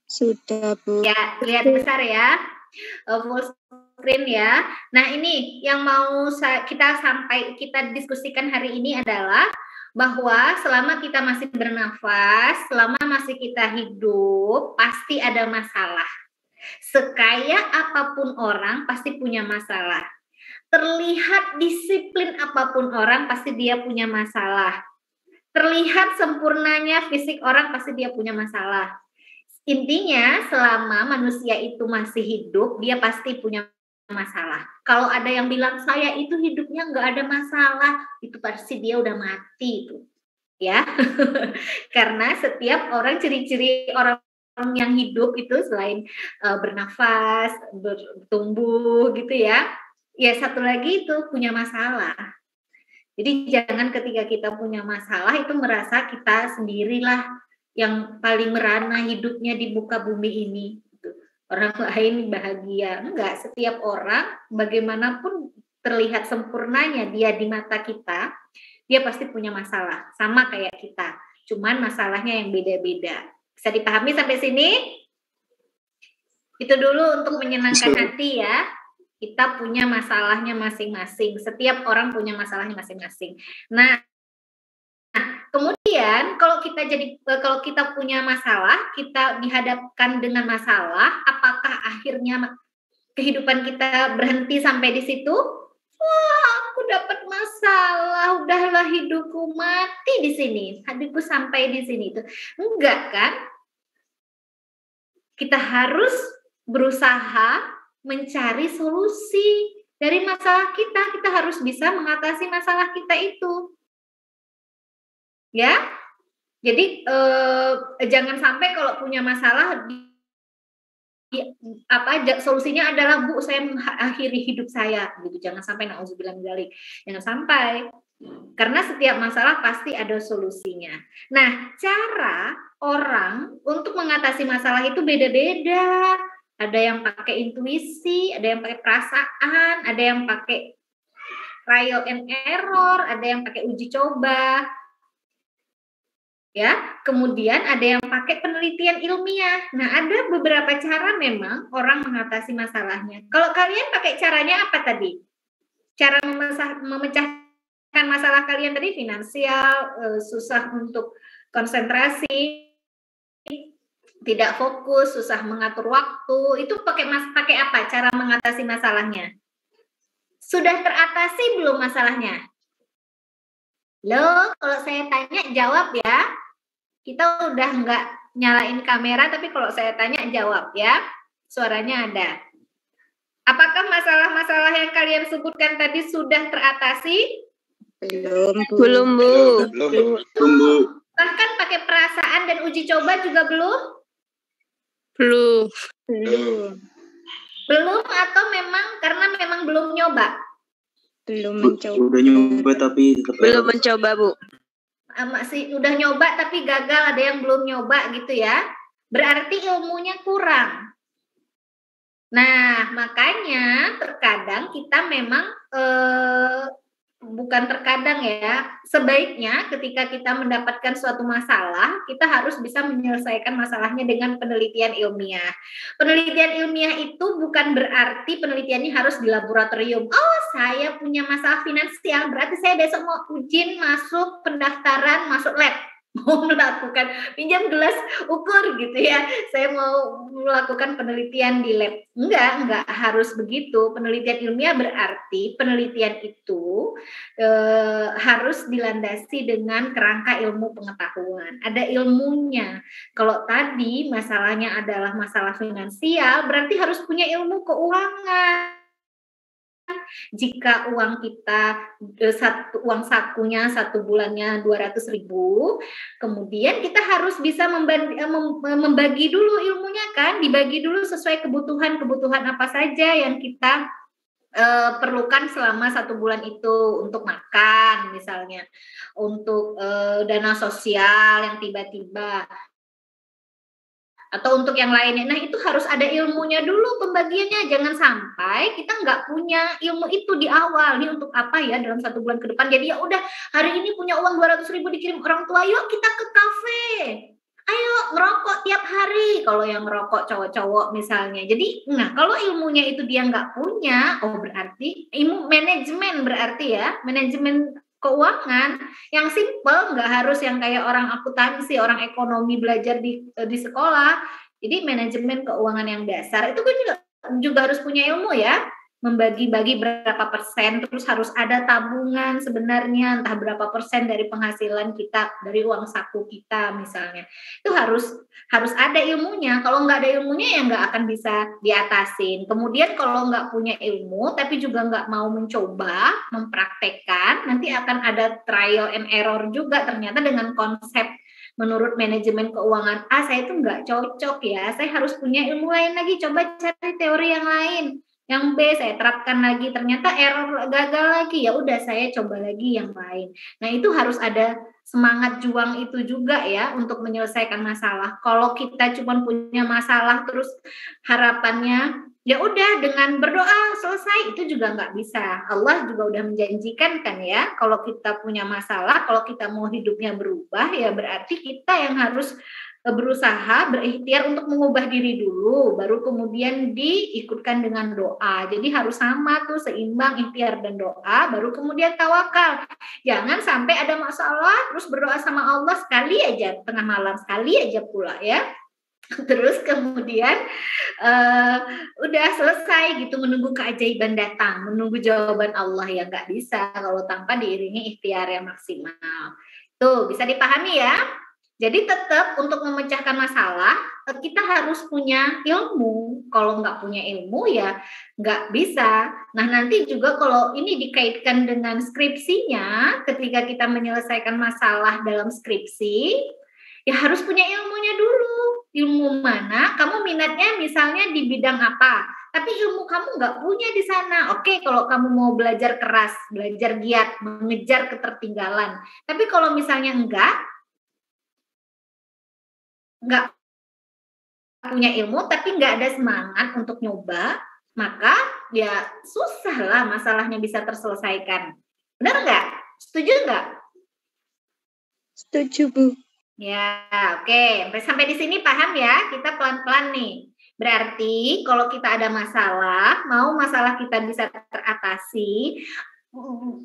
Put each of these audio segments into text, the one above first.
Sudah, Bu. Ya, lihat besar ya. Full screen ya. Nah, ini yang mau kita diskusikan hari ini adalah bahwa selama kita masih bernafas, selama masih kita hidup, pasti ada masalah. Sekaya apapun orang, pasti punya masalah. Terlihat disiplin apapun orang, pasti dia punya masalah. Terlihat sempurnanya fisik orang, pasti dia punya masalah. Intinya, selama manusia itu masih hidup, dia pasti punya masalah. Kalau ada yang bilang saya itu hidupnya nggak ada masalah, itu pasti dia udah mati itu, ya. Karena setiap orang, ciri-ciri orang yang hidup itu selain bernafas, bertumbuh gitu ya. Ya satu lagi itu punya masalah. Jadi jangan ketika kita punya masalah itu merasa kita sendirilah yang paling merana hidupnya di muka bumi ini. Orang lain bahagia. Enggak, setiap orang bagaimanapun terlihat sempurnanya dia di mata kita, dia pasti punya masalah. Sama kayak kita. Cuman masalahnya yang beda-beda. Bisa dipahami sampai sini? Itu dulu untuk menyenangkan hati ya. Kita punya masalahnya masing-masing. Setiap orang punya masalahnya masing-masing. Nah, kemudian kalau kita punya masalah, kita dihadapkan dengan masalah, apakah akhirnya kehidupan kita berhenti sampai di situ? Wah, aku dapat masalah, udahlah hidupku mati di sini, hidupku sampai di sini itu. Enggak kan? Kita harus berusaha mencari solusi dari masalah kita. Kita harus bisa mengatasi masalah kita itu. Ya, jadi jangan sampai kalau punya masalah solusinya adalah Bu saya mengakhiri hidup saya gitu. Jangan sampai, nauzubillah min dzalik. Jangan sampai, karena setiap masalah pasti ada solusinya. Nah, cara orang untuk mengatasi masalah itu beda-beda. Ada yang pakai intuisi, ada yang pakai perasaan, ada yang pakai trial and error, ada yang pakai uji coba. Ya, kemudian ada yang pakai penelitian ilmiah. Nah, ada beberapa cara memang orang mengatasi masalahnya. Kalau kalian pakai caranya apa tadi? Cara memecahkan masalah kalian tadi finansial, susah untuk konsentrasi, tidak fokus, susah mengatur waktu. Itu pakai apa? Cara mengatasi masalahnya? Sudah teratasi belum masalahnya? Loh, kalau saya tanya jawab ya. Kita udah nggak nyalain kamera, tapi kalau saya tanya jawab ya. Suaranya ada. Apakah masalah-masalah yang kalian sebutkan tadi sudah teratasi? Belum, Bu. Bahkan pakai perasaan dan uji coba juga belum? Belum atau memang karena memang belum nyoba? Belum mencoba. Udah nyoba tapi tetap belum mencoba, Bu. Masih udah nyoba tapi gagal, ada yang belum nyoba gitu ya. Berarti ilmunya kurang. Nah, makanya terkadang kita memang bukan terkadang ya, sebaiknya ketika kita mendapatkan suatu masalah, kita harus bisa menyelesaikan masalahnya dengan penelitian ilmiah. Penelitian ilmiah itu bukan berarti penelitiannya harus di laboratorium. Oh, saya punya masalah finansial, berarti saya besok mau izin masuk pendaftaran, masuk lab. Mau melakukan pinjam gelas ukur gitu ya, saya mau melakukan penelitian di lab. Enggak harus begitu. Penelitian ilmiah berarti penelitian itu harus dilandasi dengan kerangka ilmu pengetahuan. Ada ilmunya. Kalau tadi masalahnya adalah masalah finansial, berarti harus punya ilmu keuangan. Jika uang kita uang sakunya 1 bulannya 200.000, kemudian kita harus bisa membagi dulu ilmunya kan, dibagi dulu sesuai kebutuhan apa saja yang kita perlukan selama 1 bulan itu, untuk makan misalnya, untuk dana sosial yang tiba-tiba, atau untuk yang lainnya. Nah, itu harus ada ilmunya dulu pembagiannya. Jangan sampai kita nggak punya ilmu itu di awal. Ini untuk apa ya dalam 1 bulan ke depan. Jadi ya udah, hari ini punya uang 200.000 dikirim orang tua, yuk kita ke kafe. ayo ngerokok tiap hari kalau yang ngerokok cowok-cowok misalnya. Jadi, nah kalau ilmunya itu dia nggak punya, oh berarti ilmu manajemen berarti ya, manajemen keuangan yang simple, nggak harus yang kayak orang akuntansi, orang ekonomi belajar di sekolah. Jadi manajemen keuangan yang dasar itu kan juga harus punya ilmu ya, membagi-bagi berapa persen, terus harus ada tabungan sebenarnya entah berapa persen dari penghasilan kita, dari uang saku kita misalnya. Itu harus ada ilmunya. Kalau nggak ada ilmunya ya nggak akan bisa diatasin. Kemudian kalau nggak punya ilmu tapi juga nggak mau mencoba mempraktekkan, nanti akan ada trial and error juga ternyata dengan konsep menurut manajemen keuangan saya itu nggak cocok ya, saya harus punya ilmu lain lagi, coba cari teori yang lain. Yang B saya terapkan lagi, ternyata error gagal lagi, ya udah saya coba lagi yang lain. Nah, itu harus ada semangat juang itu juga ya untuk menyelesaikan masalah. Kalau kita cuma punya masalah terus harapannya ya udah dengan berdoa selesai, itu juga nggak bisa. Allah juga udah menjanjikan kan ya, kalau kita punya masalah, kalau kita mau hidupnya berubah ya berarti kita yang harus berusaha berikhtiar untuk mengubah diri dulu, baru kemudian diikutkan dengan doa. Jadi harus sama tuh, seimbang ikhtiar dan doa, baru kemudian tawakal. Jangan sampai ada masalah terus berdoa sama Allah sekali aja tengah malam, sekali aja pula ya. Terus kemudian udah selesai gitu, menunggu keajaiban datang, menunggu jawaban Allah, ya nggak bisa kalau tanpa diiringi ikhtiar yang maksimal. Tuh bisa dipahami ya. Jadi tetap untuk memecahkan masalah kita harus punya ilmu. Kalau nggak punya ilmu ya nggak bisa. Nah nanti juga kalau ini dikaitkan dengan skripsinya, ketika kita menyelesaikan masalah dalam skripsi, ya harus punya ilmunya dulu. Ilmu mana? Kamu minatnya misalnya di bidang apa? Tapi ilmu kamu nggak punya di sana. Oke, kalau kamu mau belajar keras, belajar giat, mengejar ketertinggalan. Tapi kalau misalnya nggak punya ilmu tapi nggak ada semangat untuk nyoba, maka ya susah lah masalahnya bisa terselesaikan. Benar nggak? Setuju nggak? Setuju, Bu. Ya, oke. Sampai di sini paham ya? Kita pelan-pelan nih. Berarti kalau kita ada masalah, mau masalah kita bisa teratasi,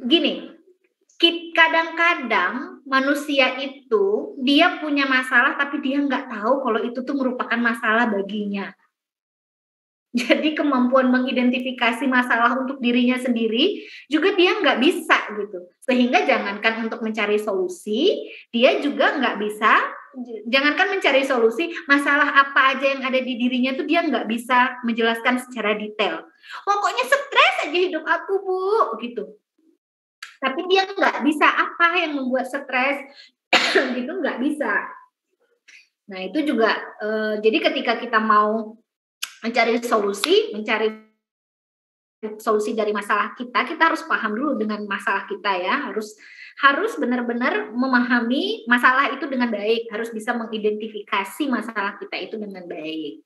gini, kadang-kadang manusia itu dia punya masalah tapi dia nggak tahu kalau itu tuh merupakan masalah baginya. Jadi kemampuan mengidentifikasi masalah untuk dirinya sendiri juga dia nggak bisa gitu. Sehingga jangankan untuk mencari solusi, dia juga nggak bisa, jangankan mencari solusi, masalah apa aja yang ada di dirinya tuh dia nggak bisa menjelaskan secara detail. Pokoknya stres aja hidup aku, Bu, gitu. Tapi dia nggak bisa apa yang membuat stres, gitu nggak bisa. Nah itu juga, jadi ketika kita mau mencari solusi dari masalah kita harus paham dulu dengan masalah kita ya, harus benar-benar memahami masalah itu dengan baik, harus bisa mengidentifikasi masalah kita itu dengan baik.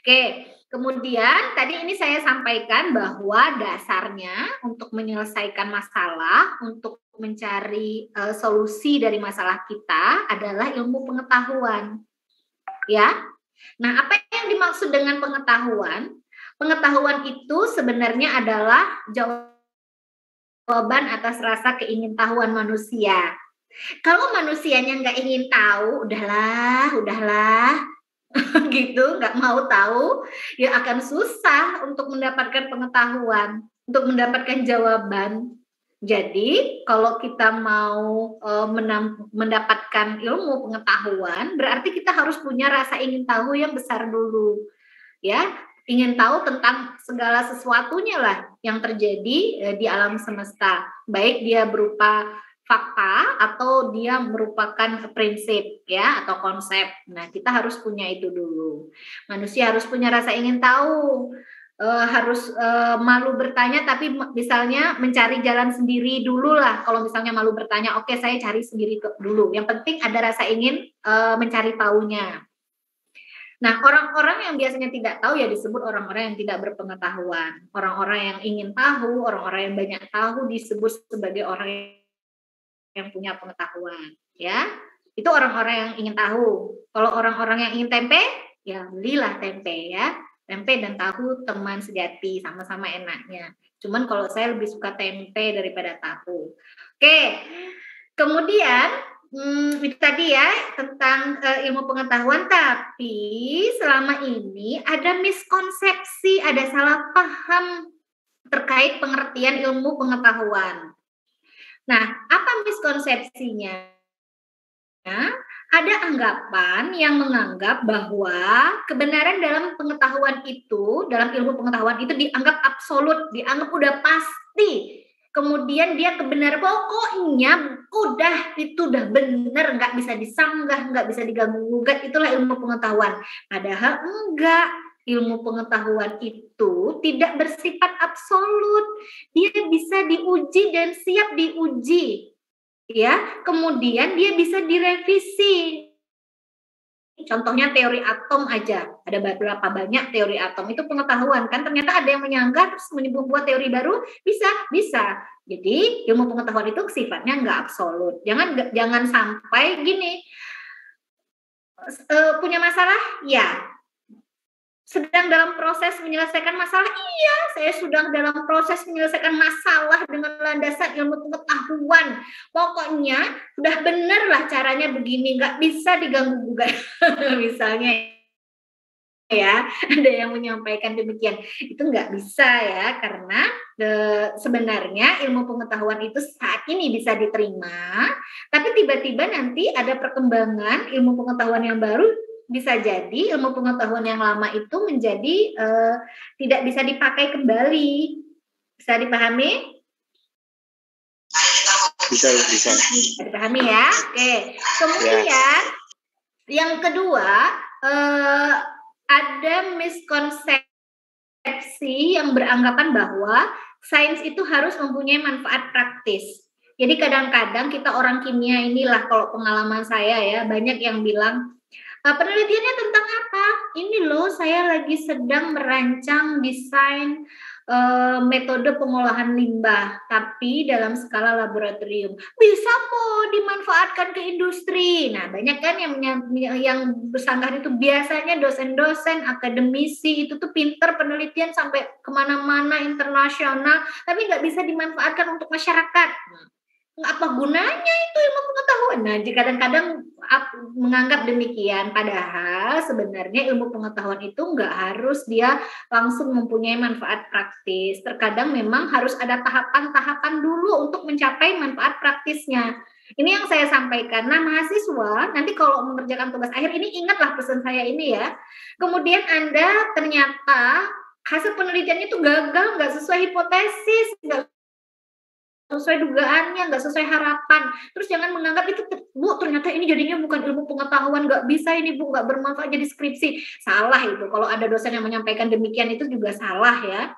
Oke, kemudian tadi ini saya sampaikan bahwa dasarnya untuk menyelesaikan masalah, untuk mencari solusi dari masalah kita adalah ilmu pengetahuan. Ya. Nah, apa yang dimaksud dengan pengetahuan? Pengetahuan itu sebenarnya adalah jawaban atas rasa keingintahuan manusia. Kalau manusianya nggak ingin tahu, udahlah, gitu, nggak mau tahu, ya akan susah untuk mendapatkan pengetahuan, untuk mendapatkan jawaban. Jadi, kalau kita mau mendapatkan ilmu pengetahuan, berarti kita harus punya rasa ingin tahu yang besar dulu. Ya, ingin tahu tentang segala sesuatunya lah yang terjadi di alam semesta. Baik dia berupa fakta atau dia merupakan prinsip ya atau konsep. Nah, kita harus punya itu dulu. Manusia harus punya rasa ingin tahu. Harus malu bertanya tapi misalnya mencari jalan sendiri dulu lah. Kalau misalnya malu bertanya, oke, saya cari sendiri dulu. Yang penting ada rasa ingin mencari tahunya. Nah, orang-orang yang biasanya tidak tahu ya disebut orang-orang yang tidak berpengetahuan. Orang-orang yang ingin tahu, orang-orang yang banyak tahu disebut sebagai orang yang punya pengetahuan, ya. Itu orang-orang yang ingin tahu. Kalau orang-orang yang ingin tempe, ya belilah tempe ya. Tempe dan tahu teman sejati, sama-sama enaknya. Cuman kalau saya lebih suka tempe daripada tahu. Oke, kemudian itu tadi ya tentang ilmu pengetahuan, tapi selama ini ada miskonsepsi, ada salah paham terkait pengertian ilmu pengetahuan. Nah, apa miskonsepsinya? Ada anggapan yang menganggap bahwa kebenaran dalam pengetahuan itu, dalam ilmu pengetahuan itu dianggap absolut, dianggap udah pasti. Kemudian dia kebenaran pokoknya udah itu udah benar, nggak bisa disanggah, nggak bisa diganggu gugat, itulah ilmu pengetahuan. Padahal enggak, ilmu pengetahuan itu tidak bersifat absolut, dia bisa diuji dan siap diuji. Ya, kemudian dia bisa direvisi. Contohnya teori atom aja, ada beberapa banyak teori atom itu pengetahuan kan, ternyata ada yang menyanggah terus membuat teori baru, bisa. Jadi ilmu pengetahuan itu sifatnya nggak absolut. Jangan sampai gini, punya masalah, ya sedang dalam proses menyelesaikan masalah, iya saya sudah dalam proses menyelesaikan masalah dengan landasan ilmu pengetahuan, pokoknya udah bener lah caranya begini, nggak bisa diganggu gugat. Misalnya ya, ada yang menyampaikan demikian, itu nggak bisa ya, karena sebenarnya ilmu pengetahuan itu saat ini bisa diterima, tapi tiba-tiba nanti ada perkembangan ilmu pengetahuan yang baru, bisa jadi ilmu pengetahuan yang lama itu menjadi tidak bisa dipakai kembali. Bisa dipahami? Bisa. Bisa dipahami ya. Oke. Kemudian yang kedua, ada miskonsepsi yang beranggapan bahwa sains itu harus mempunyai manfaat praktis. Jadi kadang-kadang kita orang kimia inilah, kalau pengalaman saya ya, banyak yang bilang, penelitiannya tentang apa? Ini loh, saya lagi sedang merancang desain metode pengolahan limbah, tapi dalam skala laboratorium. Bisa kok dimanfaatkan ke industri. Nah, banyak kan yang bersanggahan itu biasanya dosen-dosen, akademisi, itu tuh pinter penelitian sampai kemana-mana internasional, tapi nggak bisa dimanfaatkan untuk masyarakat. Apa gunanya itu ilmu pengetahuan? Nah, kadang-kadang menganggap demikian, padahal sebenarnya ilmu pengetahuan itu nggak harus dia langsung mempunyai manfaat praktis. Terkadang memang harus ada tahapan-tahapan dulu untuk mencapai manfaat praktisnya. Ini yang saya sampaikan. Nah, mahasiswa nanti kalau mengerjakan tugas akhir ini, ingatlah pesan saya ini ya. Kemudian Anda ternyata hasil penelitiannya itu gagal, nggak sesuai hipotesis, nggak sesuai dugaannya, nggak sesuai harapan. Terus jangan menganggap itu, Bu, ternyata ini jadinya bukan ilmu pengetahuan, nggak bisa ini Bu, nggak bermanfaat jadi skripsi. Salah itu. Kalau ada dosen yang menyampaikan demikian itu juga salah ya.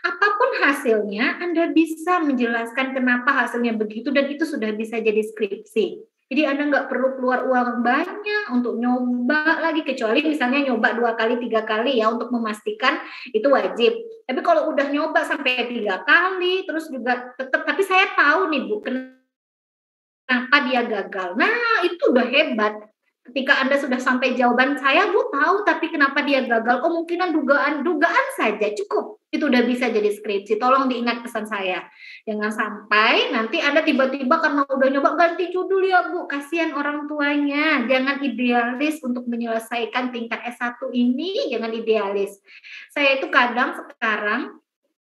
Apapun hasilnya, Anda bisa menjelaskan kenapa hasilnya begitu dan itu sudah bisa jadi skripsi. Jadi Anda nggak perlu keluar uang banyak untuk nyoba lagi, kecuali misalnya nyoba 2 kali, 3 kali ya untuk memastikan itu wajib. Tapi kalau udah nyoba sampai 3 kali, terus juga tetap, tapi saya tahu nih Bu, kenapa dia gagal. Nah, itu udah hebat. Ketika Anda sudah sampai jawaban saya, Bu tahu, tapi kenapa dia gagal? Kemungkinan dugaan saja cukup. Itu udah bisa jadi skripsi. Tolong diingat pesan saya. Jangan sampai nanti Anda tiba-tiba karena udah nyoba ganti judul ya Bu. Kasihan orang tuanya. Jangan idealis untuk menyelesaikan tingkat S1 ini. Jangan idealis. Saya itu kadang sekarang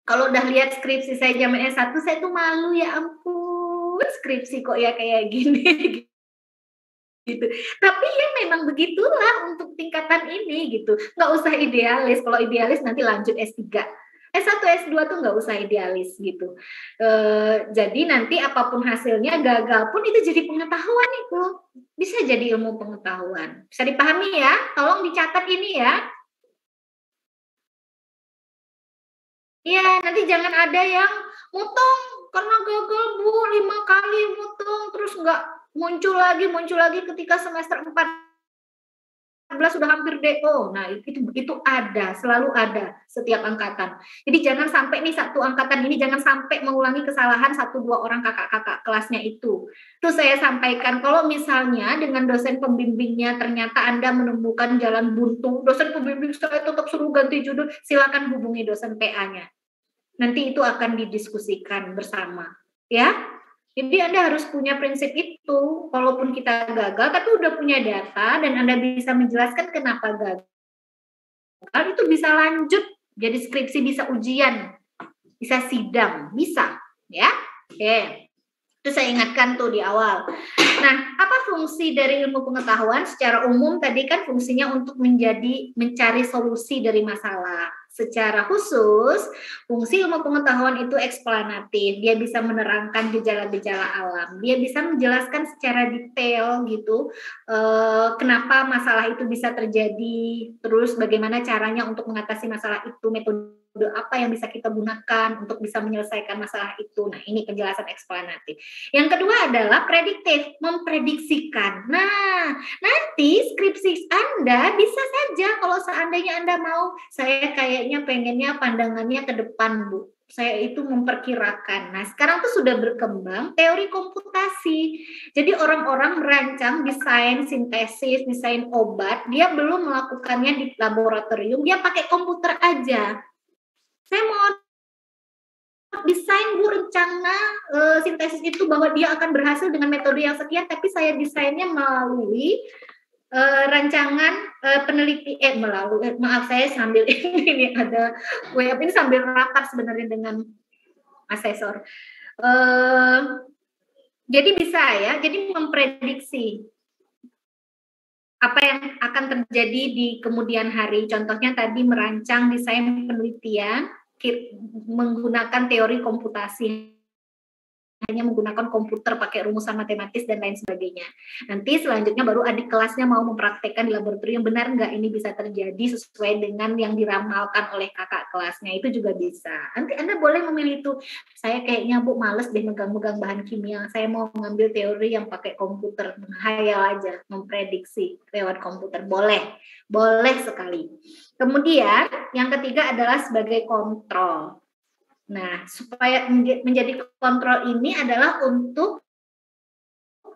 kalau udah lihat skripsi saya zaman S1, saya tuh malu, ya ampun, skripsi kok ya kayak gini. Gitu. Tapi ya memang begitulah untuk tingkatan ini gitu. Nggak usah idealis. Kalau idealis nanti lanjut S3. S1, S2 tuh nggak usah idealis gitu. Jadi nanti apapun hasilnya, gagal pun itu jadi pengetahuan itu. Bisa jadi ilmu pengetahuan. Bisa dipahami ya? Tolong dicatat ini ya. Iya, nanti jangan ada yang mutung karena gagal Bu 5 kali mutung terus nggak muncul lagi ketika semester 4 sudah hampir DO. Nah, itu ada, selalu ada setiap angkatan. Jadi jangan sampai nih satu angkatan ini jangan sampai mengulangi kesalahan 1-2 orang kakak-kakak kelasnya itu. Itu saya sampaikan, kalau misalnya dengan dosen pembimbingnya ternyata Anda menemukan jalan buntu, dosen pembimbing saya tetap suruh ganti judul, silakan hubungi dosen PA-nya. Nanti itu akan didiskusikan bersama, ya. Jadi Anda harus punya prinsip itu, walaupun kita gagal, tapi udah punya data dan Anda bisa menjelaskan kenapa gagal, itu bisa lanjut, jadi skripsi, bisa ujian, bisa sidang, bisa, ya. Oke, itu saya ingatkan tuh di awal. Nah, apa fungsi dari ilmu pengetahuan? Secara umum tadi kan fungsinya untuk mencari solusi dari masalah. Secara khusus, fungsi ilmu pengetahuan itu eksplanatif. Dia bisa menerangkan gejala-gejala alam. Dia bisa menjelaskan secara detail gitu, kenapa masalah itu bisa terjadi, terus bagaimana caranya untuk mengatasi masalah itu, metode apa yang bisa kita gunakan untuk bisa menyelesaikan masalah itu. Nah, ini penjelasan eksplanatif. Yang kedua adalah prediktif, memprediksikan. Nah, nanti skripsi Anda bisa saja kalau seandainya Anda mau, saya kayaknya pengennya pandangannya ke depan, Bu. Saya itu memperkirakan. Nah, sekarang tuh sudah berkembang teori komputasi. Jadi orang-orang merancang desain sintesis, desain obat, dia belum melakukannya di laboratorium, dia pakai komputer aja. Saya mau desain, Bu, rencana sintesis itu bahwa dia akan berhasil dengan metode yang sekian, tapi saya desainnya melalui rancangan peneliti maaf, saya sambil ini ada web ini sambil rapat sebenarnya dengan asesor. Jadi bisa ya, jadi memprediksi apa yang akan terjadi di kemudian hari. Contohnya tadi merancang desain penelitian menggunakan teori komputasi, hanya menggunakan komputer, pakai rumusan matematis dan lain sebagainya. Nanti selanjutnya baru adik kelasnya mau mempraktekkan di laboratorium, benar nggak ini bisa terjadi sesuai dengan yang diramalkan oleh kakak kelasnya, itu juga bisa. Nanti Anda boleh memilih itu, saya kayaknya, Bu, males deh megang-megang bahan kimia, saya mau mengambil teori yang pakai komputer, menghayal aja, memprediksi lewat komputer, boleh sekali. Kemudian yang ketiga adalah sebagai kontrol. Nah, supaya menjadi kontrol ini adalah untuk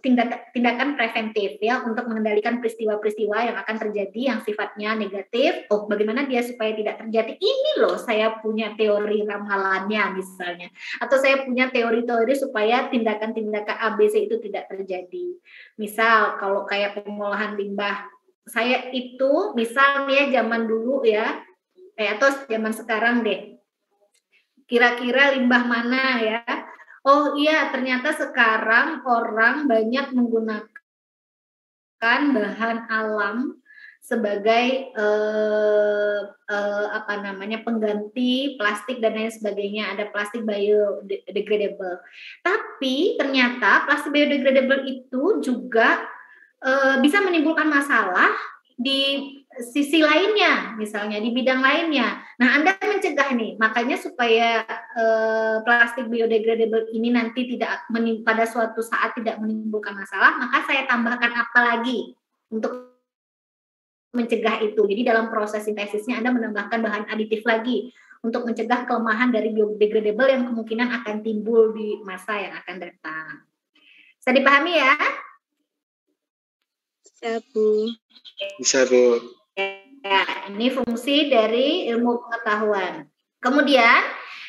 tindakan preventif ya, untuk mengendalikan peristiwa-peristiwa yang akan terjadi yang sifatnya negatif. Oh, bagaimana dia supaya tidak terjadi? Ini loh, saya punya teori ramalannya misalnya. Atau saya punya teori-teori supaya tindakan-tindakan ABC itu tidak terjadi. Misal kalau kayak pengolahan limbah, saya itu misalnya zaman dulu ya, atau zaman sekarang deh, kira-kira limbah mana ya? Oh iya, ternyata sekarang orang banyak menggunakan bahan alam sebagai pengganti plastik dan lain sebagainya. Ada plastik biodegradable. Tapi ternyata plastik biodegradable itu juga bisa menimbulkan masalah di sisi lainnya, misalnya di bidang lainnya. Nah, Anda mencegah nih, makanya supaya plastik biodegradable ini nanti tidak pada suatu saat tidak menimbulkan masalah, maka saya tambahkan apa lagi untuk mencegah itu. Jadi dalam proses sintesisnya Anda menambahkan bahan aditif lagi untuk mencegah kelemahan dari biodegradable yang kemungkinan akan timbul di masa yang akan datang. Bisa dipahami ya? Bisa, Bu. Ya, ini fungsi dari ilmu pengetahuan. Kemudian,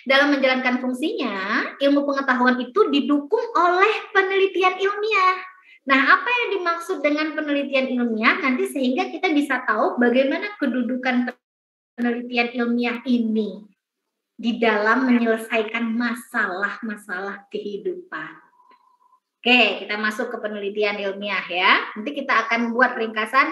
dalam menjalankan fungsinya, ilmu pengetahuan itu didukung oleh penelitian ilmiah. Nah, apa yang dimaksud dengan penelitian ilmiah? Nanti sehingga kita bisa tahu bagaimana kedudukan penelitian ilmiah ini di dalam menyelesaikan masalah-masalah kehidupan. Oke, kita masuk ke penelitian ilmiah ya. Nanti kita akan buat ringkasan